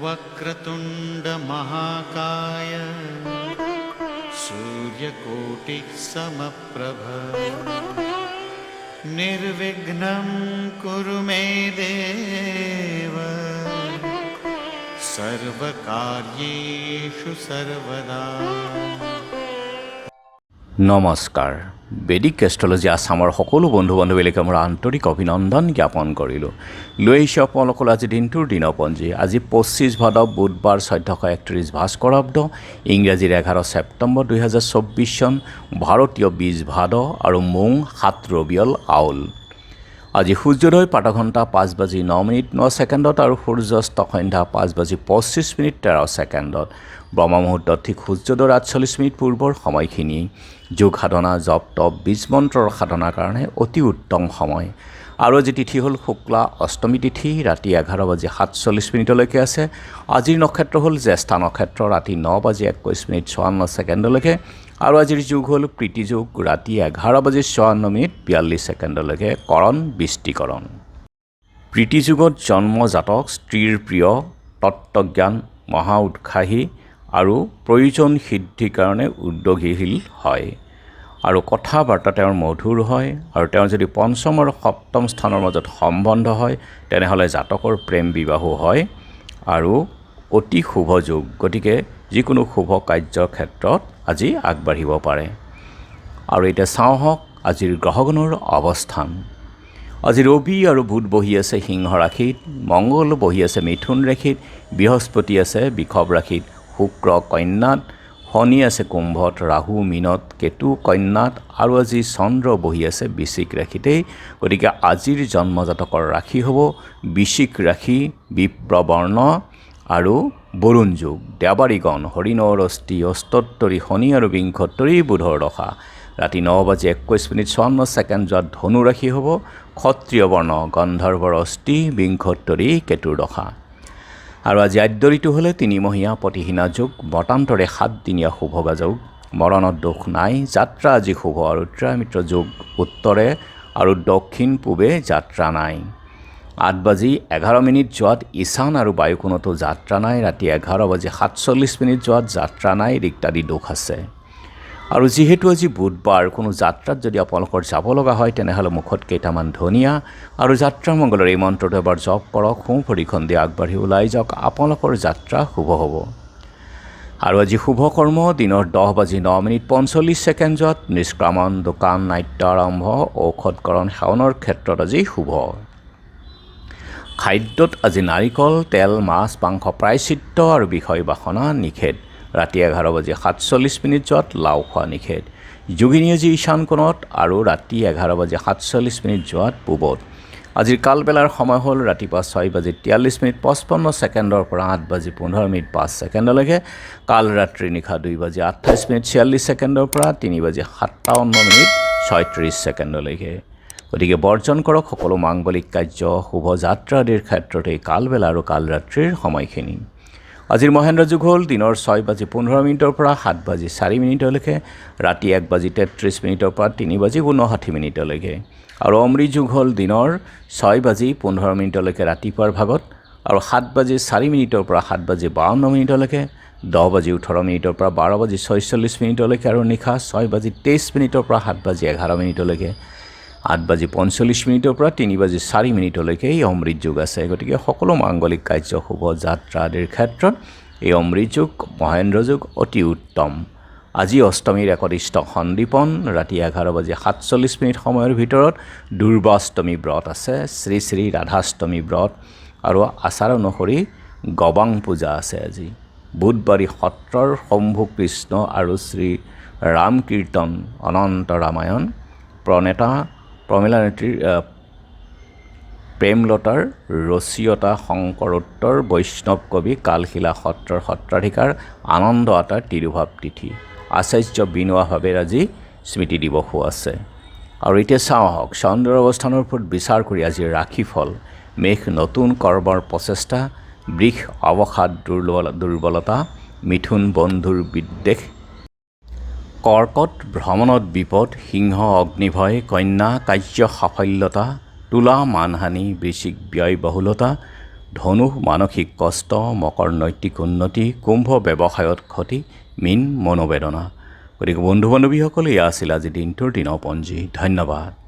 वक्रतुंड महाकाय सूर्यकोटि समप्रभ निर्विघ्नं कुरु मे देव सर्वकार्येषु सर्वदा। নমস্কাৰ। বেদিক এষ্ট্ৰলজি আছামৰ সকলো বন্ধু বান্ধৱীলৈকে মোৰ আন্তৰিক অভিনন্দন জ্ঞাপন কৰিলোঁ। লৈ আহিছোঁ আপোনালোকৰ আজি দিনটোৰ দিনপঞ্জী। আজি 25 ভাদ বুধবাৰ 1431 ভাস্কৰাব্দ, ইংৰাজীৰ 11 ছেপ্টেম্বৰ 2024 চন, ভাৰতীয় 20 ভাদ আৰু মোং 7 ৰবিয়ল আউল। আজি সূৰ্যোদয় প্ৰাতঃঘণ্টা 5:09 আৰু সূৰ্যাস্ত সন্ধ্যা 5:25:13। ব্ৰহ্ম মুহূৰ্তত ঠিক সূৰ্যোদয়ৰ 48 পূৰ্বৰ সময়খিনি যোগ সাধনা, জপ তপ, বীজ মন্ত্ৰৰ সাধনাৰ কাৰণে অতি উত্তম সময়। আৰু আজি তিথি হ'ল শুক্লা অষ্টমী তিথি, ৰাতি 11:47 আছে। আজিৰ নক্ষত্ৰ হ'ল জ্যেষ্ঠা নক্ষত্ৰ, ৰাতি 9:21:54 আৰু আজিৰ যুগ হ'ল প্ৰীতি যুগ, ৰাতি 11:54:42 কৰণ বৃষ্টিকৰণ। প্ৰীতি যুগত জন্মজাতক স্ত্ৰীৰ প্ৰিয়, তত্ত্বজ্ঞান, মহা উৎসাহী আৰু প্ৰয়োজন সিদ্ধিৰ কাৰণে উদ্যোগীশীল হয় আৰু কথা বাৰ্তা তেওঁৰ মধুৰ হয়। আৰু তেওঁৰ যদি পঞ্চম আৰু সপ্তম স্থানৰ মাজত সম্বন্ধ হয় তেনেহ'লে জাতকৰ প্ৰেম বিবাহো হয় আৰু অতি শুভ যুগ। গতিকে যিকোনো শুভ কাৰ্যৰ ক্ষেত্ৰত আজি আগবাঢ়িব পাৰে। আৰু এতিয়া চাওঁ হওক আজিৰ গ্ৰহগণৰ অৱস্থান। আজি ৰবি আৰু বুধ বহি আছে সিংহ ৰাশিত, মংগল বহি আছে মিথুন ৰাশিত, বৃহস্পতি আছে বৃষভ ৰাশিত, শুক্ৰ কন্যাত, শনি আছে কুম্ভত, ৰাহু মীনত, কেতু কন্যাত আৰু আজি চন্দ্ৰ বহি আছে বৃশ্চিক ৰাশিতেই। গতিকে আজিৰ জন্মজাতকৰ ৰাশি হ'ব বৃশ্চিক ৰাশি, বিপ্ৰবৰ্ণ আৰু বৰুণ যুগ। দেৱাৰীগণ হৰিণৰ অষ্টি, অস্তোত্তৰী শনি আৰু বিংশোত্তৰী বুধৰ দশা। ৰাতি 9:21:54 ধনু ৰাশি হ'ব ক্ষত্ৰিয় বৰ্ণ, গন্ধৰ্বৰ অষ্টি, বিংশোত্তৰী কেতুৰ দশা। আৰু আজি আদ্য ঋতু হ'লে তিনিমহীয়া প্ৰতিহীনা যুগ, মতান্তৰে 7 দিনীয়া শুভগা যুগ, মৰণত দোষ নাই, যাত্ৰা আজি শুভ আৰু ত্ৰয়ামিত্ৰ যুগ উত্তৰে আৰু দক্ষিণ পূবে যাত্ৰা নাই। 8:11 যোৱাত ঈশান আৰু বায়ুকোণতো যাত্ৰা নাই, ৰাতি 11:47 যোৱাত যাত্ৰা নাই, ৰিক্তাদি দোষ আছে। আৰু যিহেতু আজি বুধবাৰ, কোনো যাত্ৰাত যদি আপোনালোকৰ যাব লগা হয় তেনেহ'লে মুখত কেইটামান ধনিয়া আৰু যাত্ৰা মংগলৰ এই মন্ত্ৰটো এবাৰ জপ কৰক, সোঁ ভৰিখন দি আগবাঢ়ি ওলাই যাওক, আপোনালোকৰ যাত্ৰা শুভ হ'ব। আৰু আজি শুভ কৰ্ম দিনৰ 10:09:45 নিষ্ক্ৰামণ, দোকান, নাট্য আৰম্ভ, ঔষধকৰণ সেৱনৰ ক্ষেত্ৰত আজি শুভ। খাদ্যত আজি নাৰিকল, তেল, মাছ, মাংস প্ৰায়শ্চিত্ত আৰু বিষয় বাসনা নিষেধ। ৰাতি 11:47 লাও খোৱা নিষেধ। যোগিনী আজি ঈশান কোণত আৰু ৰাতি 11:47 পূবত। আজিৰ কালবেলাৰ সময় হ'ল ৰাতিপুৱা 6:43:55 পৰা 8:15:05 কাল ৰাত্ৰি নিশা 2:28:46 পৰা 3:57:36। গতিকে বৰ্জন কৰক সকলো মাংগলিক কাৰ্য, শুভযাত্ৰা আদিৰ ক্ষেত্ৰত এই কালবেলা আৰু কালৰাত্ৰিৰ সময়খিনি। আজিৰ মহেন্দ্ৰ যুগ হ'ল দিনৰ 6:15 পৰা 7:04 ৰাতি 1:33 পৰা 3:59 আৰু অমৃত যুগ হ'ল দিনৰ 6:15 ৰাতিপুৱাৰ ভাগত আৰু 7:04 পৰা 7:52 10:18 পৰা 12:46 আৰু নিশা 6:23 পৰা 7:11 8:45 পৰা 3:04 এই অমৃত যুগ আছে। গতিকে সকলো মাংগলিক কাৰ্য, শুভ যাত্ৰা আদিৰ ক্ষেত্ৰত এই অমৃত যুগ, মহেন্দ্ৰ যুগ অতি উত্তম। আজি অষ্টমীৰ একদিষ্ট সন্দীপন, ৰাতি 11:47 সময়ৰ ভিতৰত দুৰ্বাষ্টমী ব্ৰত আছে, শ্ৰী শ্ৰী ৰাধাষ্টমী ব্ৰত আৰু আচাৰ অনুসৰি গবাং পূজা আছে। আজি বুধবাৰী সত্ৰৰ শম্ভু কৃষ্ণ আৰু শ্ৰী ৰাম কীৰ্তন, অনন্ত ৰামায়ণ, প্ৰণেতা প্ৰমীলানেত্ৰীৰ প্ৰেমলতাৰ ৰচয়িতা, শংকৰোত্তৰ বৈষ্ণৱ কবি, কালশিলা সত্ৰৰ সত্ৰাধিকাৰ আনন্দ আতাৰ তিৰুভাৱ তিথি। আচাৰ্য বিনোৱা ভাৱেৰ আজি স্মৃতি দিৱসো আছে। আৰু এতিয়া চাওঁ আহক চন্দ্ৰৰ অৱস্থানৰ ওপৰত বিচাৰ কৰি আজিৰ ৰাশিফল। মেঘ নতুন কৰ্মৰ প্ৰচেষ্টা, বৃষ অৱসাদ দুৰ্বলতা, মিথুন বন্ধুৰ বিদ্বেষ, কৰ্কট ভ্ৰমণত বিপদ, সিংহ অগ্নিভয়, কন্যা কাৰ্য সাফল্যতা, তুলা মানহানি, বৃশ্চিক ব্যয় বহুলতা, ধনু মানসিক কষ্ট, মকৰ নৈতিক উন্নতি, কুম্ভ ব্যৱসায়ত ক্ষতি, মীন মনোবেদনা। গতিকে বন্ধু বান্ধৱীসকল, এয়া আছিল আজি দিনটোৰ দিনপঞ্জী। ধন্যবাদ।